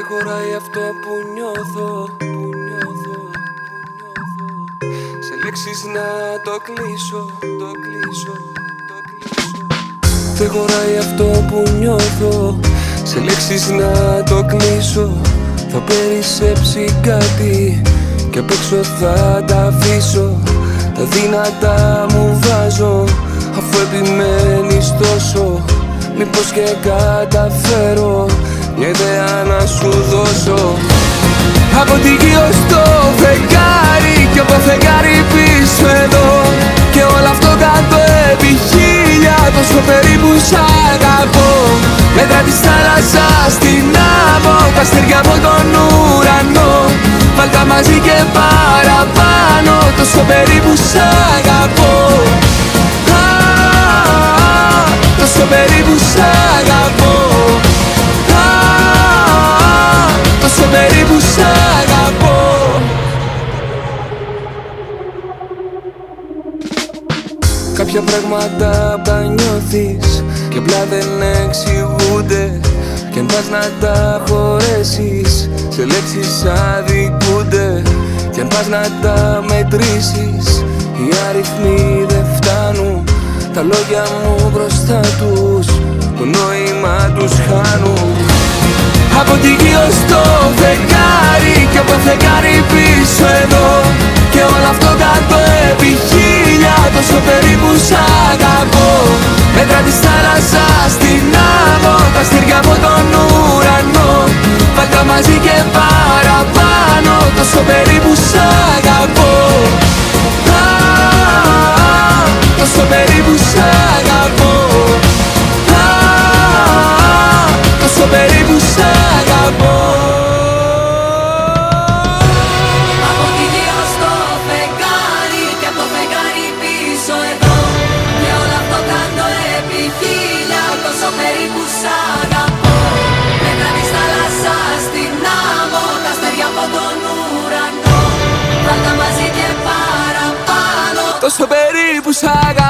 Δεν χωράει αυτό που νιώθω. Σε λέξεις να το κλείσω. Δεν χωράει αυτό που νιώθω. Σε λέξεις να το κλείσω. Θα περισσέψει κάτι κι απ' έξω θα τα αφήσω. Τα δυνατά μου βάζω, αφού επιμένεις τόσο. Μήπως και καταφέρω μια ιδέα να σου δώσω. Από τη γη ως το φεγγάρι κι από φεγγάρι πίσω εδώ. Και όλο αυτό κάτω επί χίλια, τόσο περίπου σ' αγαπώ. Μέτρα της θάλασσας στην άμμο, τα αστέρια από τον ουρανό. Βάλ' τα μαζί και παραπάνω, τόσο περίπου σ' αγαπώ. Τόσο περίπου σ' αγαπώ. Τόσο περίπου σ' αγαπώ. Κάποια πράγματα τα νιώθεις και απλά δεν εξηγούνται. Κι αν πας να τα χωρέσεις, σε λέξεις αδικούνται. Κι αν πας να τα μετρήσεις, οι αριθμοί δεν φτάνουν. Τα λόγια μου μπροστά τους, το νόημα τους χάνουν. Από τη γη ως το φεγγάρι κι από φεγγάρι πίσω εδώ. Και όλο αυτό κάτω επί χίλια, τόσο περίπου σ' αγαπώ. Μέτρα της θάλασσας στην άμμο, τα αστέρια από τον ουρανό. Βάλ' τα μαζί και παραπάνω, τόσο περίπου σ' αγαπώ. Τόσο περίπου σ' αγαπώ. Τόσο περίπου σ' αγαπώ. Από τη γη ως το φεγγάρι και από το φεγγάρι πίσω εδώ. Και όλο αυτό κάτω επί χίλια, τόσο περίπου σ' αγαπώ. Μέτρα της θάλασσας στην άμμο, τα αστέρια από τον ουρανό. Βάλ' τα μαζί και παραπάνω, τόσο περίπου σ' αγαπώ.